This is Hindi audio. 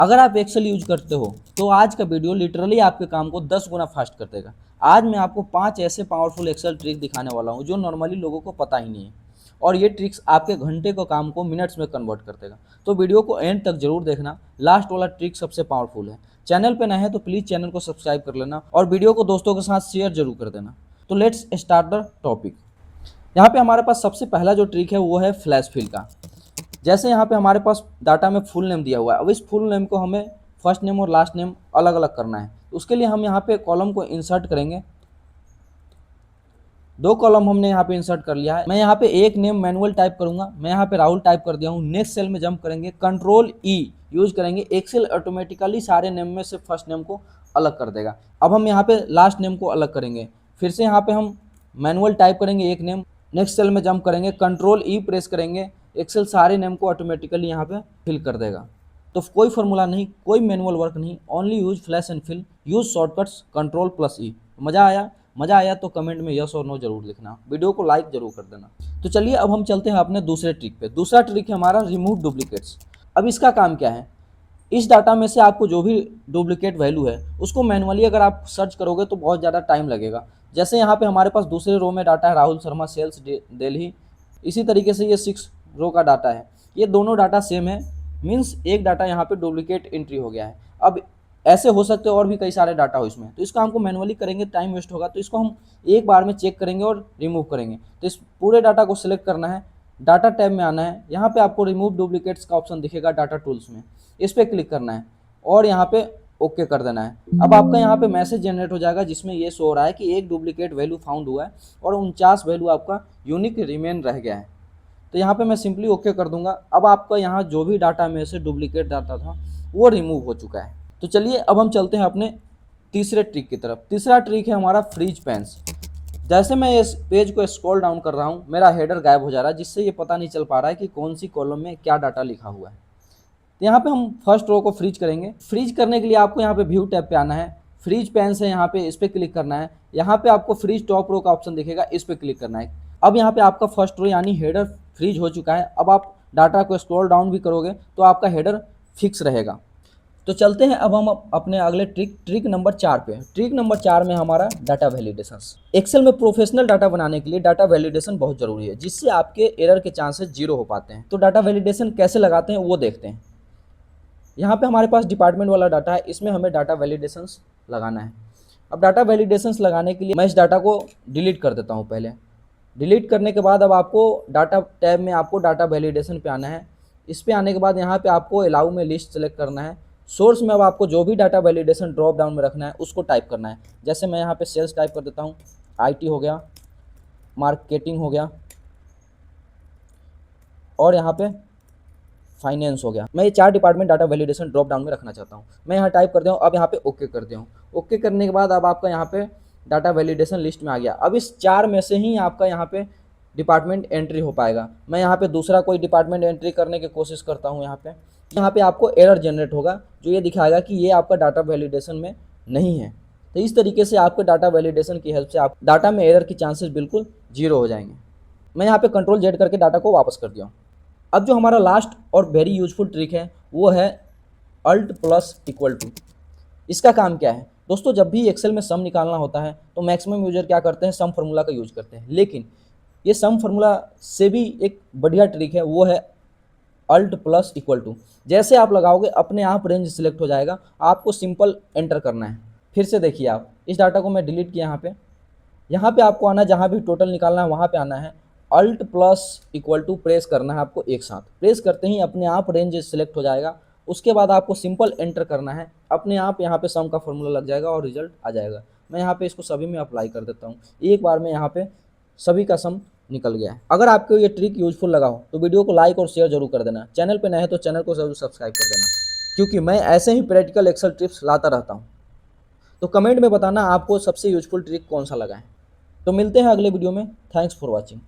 अगर आप एक्सेल यूज करते हो तो आज का वीडियो लिटरली आपके काम को 10 गुना फास्ट कर देगा। आज मैं आपको 5 ऐसे पावरफुल एक्सेल ट्रिक दिखाने वाला हूं जो नॉर्मली लोगों को पता ही नहीं है, और ये ट्रिक्स आपके घंटे के काम को मिनट्स में कन्वर्ट कर देगा। तो वीडियो को एंड तक जरूर देखना, लास्ट वाला ट्रिक सबसे पावरफुल है। चैनल पे नए हैं तो प्लीज़ चैनल को सब्सक्राइब कर लेना और वीडियो को दोस्तों के साथ शेयर जरूर कर देना। तो लेट्स स्टार्ट द टॉपिक। यहाँ पे हमारे पास सबसे पहला जो ट्रिक है वो है फ्लैश फिल का। जैसे यहाँ पे हमारे पास डाटा में फुल नेम दिया हुआ है, अब इस फुल नेम को हमें फर्स्ट नेम और लास्ट नेम अलग अलग करना है। उसके लिए हम यहाँ पे कॉलम को इंसर्ट करेंगे। 2 कॉलम हमने यहाँ पे इंसर्ट कर लिया है। मैं यहाँ पे एक नेम मैनुअल टाइप करूंगा, मैं यहाँ पे राहुल टाइप कर दिया हूँ। नेक्स्ट सेल में जंप करेंगे, कंट्रोल ई यूज करेंगे। एक्सेल ऑटोमेटिकली सारे नेम में से फर्स्ट नेम को अलग कर देगा। अब हम यहाँ पे लास्ट नेम को अलग करेंगे, फिर से यहाँ पे हम मैनुअल टाइप करेंगे एक नेम, नेक्स्ट सेल में जंप करेंगे, कंट्रोल ई प्रेस करेंगे। एक्सेल सारे नेम को ऑटोमेटिकली यहाँ पे फिल कर देगा। तो कोई फॉर्मूला नहीं, कोई मैनुअल वर्क नहीं, only use flash and fill, use shortcuts control plus E. मज़ा आया? मज़ा आया तो कमेंट में यस और नो जरूर लिखना, वीडियो को लाइक जरूर कर देना। तो चलिए अब हम चलते हैं अपने दूसरे ट्रिक पे। दूसरा ट्रिक है हमारा रिमूव डुप्लीकेट्स। अब इसका काम क्या है, इस डाटा में से आपको जो भी डुप्लीकेट वैल्यू है उसको मैनुअली अगर आप सर्च करोगे तो बहुत ज़्यादा टाइम लगेगा। जैसे यहाँ पे हमारे पास दूसरे रो में डाटा है राहुल शर्मा सेल्स दिल्ली, इसी तरीके से ये 6 रो का डाटा है। ये दोनों डाटा सेम है, मीन्स एक डाटा यहाँ पे डुप्लीकेट एंट्री हो गया है। अब ऐसे हो सकते हैं और भी कई सारे डाटा हो इसमें, तो इसको हमको मैनुअली करेंगे, टाइम वेस्ट होगा। तो इसको हम एक बार में चेक करेंगे और रिमूव करेंगे। तो इस पूरे डाटा को सिलेक्ट करना है, डाटा टैब में आना है, यहाँ पे आपको रिमूव डुप्लीकेट्स का ऑप्शन दिखेगा डाटा टूल्स में, इस पर क्लिक करना है और यहाँ पे ओके कर देना है। अब आपका यहाँ पे मैसेज जनरेट हो जाएगा जिसमें ये शो हो रहा है कि एक डुप्लीकेट वैल्यू फाउंड हुआ है और 49 वैल्यू आपका यूनिक रिमेन रह गया है। तो यहाँ पे मैं सिंपली ओके कर दूंगा। अब आपका यहाँ जो भी डाटा में से डुप्लीकेट डाटा था वो रिमूव हो चुका है। तो चलिए अब हम चलते हैं अपने तीसरे ट्रिक की तरफ। तीसरा ट्रिक है हमारा फ्रीज पेन्स। जैसे मैं इस पेज को स्क्रॉल डाउन कर रहा हूँ, मेरा हेडर गायब हो जा रहा है, जिससे ये पता नहीं चल पा रहा है कि कौन सी कॉलम में क्या डाटा लिखा हुआ है। तो यहाँ पे हम फर्स्ट रो को फ्रीज करेंगे। फ्रीज करने के लिए आपको यहाँ पे व्यू टैब पे आना है, फ्रीज पेन्स है यहाँ पे, इस पर क्लिक करना है। यहाँ पे आपको फ्रीज टॉप रो का ऑप्शन दिखेगा, इस पर क्लिक करना है। अब यहाँ पे आपका फर्स्ट रो यानी हेडर फ्रीज हो चुका है। अब आप डाटा को स्क्रॉल डाउन भी करोगे तो आपका हेडर फिक्स रहेगा। तो चलते हैं अब हम अपने अगले ट्रिक नंबर 4 पे। ट्रिक नंबर 4 में हमारा डाटा वैलिडेशन। एक्सेल में प्रोफेशनल डाटा बनाने के लिए डाटा वैलिडेशन बहुत जरूरी है, जिससे आपके एरर के चांसेस 0 हो पाते हैं। तो डाटा वैलिडेशन कैसे लगाते हैं वो देखते हैं। यहाँ पे हमारे पास डिपार्टमेंट वाला डाटा है, इसमें हमें डाटा वैलिडेशंस लगाना है। अब डाटा वैलिडेशंस लगाने के लिए मैं इस डाटा को डिलीट कर देता हूँ पहले। डिलीट करने के बाद अब आपको डाटा टैब में आपको डाटा वैलिडेशन पे आना है। इस पे आने के बाद यहाँ पे आपको अलाउ में लिस्ट सेलेक्ट करना है। सोर्स में अब आपको जो भी डाटा वैलिडेशन ड्रॉप डाउन में रखना है उसको टाइप करना है। जैसे मैं यहाँ पे सेल्स टाइप कर देता हूँ, IT हो गया, मार्केटिंग हो गया और यहाँ पे फाइनेंस हो गया। मैं ये 4 department data validation drop down में रखना चाहता हूँ। मैं यहाँ टाइप कर दिया हूँ, अब यहाँ पे ओके कर दिया हूँ। ओके करने के बाद अब आपका यहाँ पे डाटा वैलिडेशन लिस्ट में आ गया। अब इस 4 में से ही आपका यहाँ पे डिपार्टमेंट एंट्री हो पाएगा। मैं यहाँ पे दूसरा कोई डिपार्टमेंट एंट्री करने की कोशिश करता हूँ। यहाँ पे आपको एरर जनरेट होगा जो ये दिखाएगा कि ये आपका डाटा वैलिडेशन में नहीं है। तो इस तरीके से आपके डाटा वैलिडेशन की हेल्प से आप डाटा में एरर की चांसेस बिल्कुल 0 हो जाएंगे। मैं यहाँ पे कंट्रोल Z करके डाटा को वापस कर दिया हूँ। अब जो हमारा लास्ट और वेरी यूजफुल ट्रिक है वो है अल्ट प्लस इक्वल टू। इसका काम क्या है दोस्तों, जब भी एक्सेल में सम निकालना होता है तो मैक्सिमम यूजर क्या करते हैं, सम फार्मूला का यूज करते हैं। लेकिन ये सम फार्मूला से भी एक बढ़िया ट्रिक है, वो है अल्ट प्लस इक्वल टू। जैसे आप लगाओगे अपने आप रेंज सिलेक्ट हो जाएगा, आपको सिंपल एंटर करना है। फिर से देखिए, आप इस डाटा को मैं डिलीट किया, यहाँ पे आपको आना है, जहाँ भी टोटल निकालना है वहाँ पे आना है। Alt plus equal to press करना है आपको एक साथ। प्रेस करते ही अपने आप रेंज सिलेक्ट हो जाएगा। उसके बाद आपको सिंपल एंटर करना है, अपने आप यहाँ पे सम का फॉर्मूला लग जाएगा और रिजल्ट आ जाएगा। मैं यहाँ पे इसको सभी में अप्लाई कर देता हूँ, एक बार में यहाँ पे सभी का सम निकल गया है। अगर आपको ये ट्रिक यूजफुल लगा हो तो वीडियो को लाइक और शेयर जरूर कर देना। चैनल पे नए हैं तो चैनल को जरूर सब्सक्राइब कर देना, क्योंकि मैं ऐसे ही प्रैक्टिकल एक्सेल टिप्स लाता रहता हूँ। तो कमेंट में बताना आपको सबसे यूजफुल ट्रिक कौन सा लगा है। तो मिलते हैं अगले वीडियो में। Thanks for watching.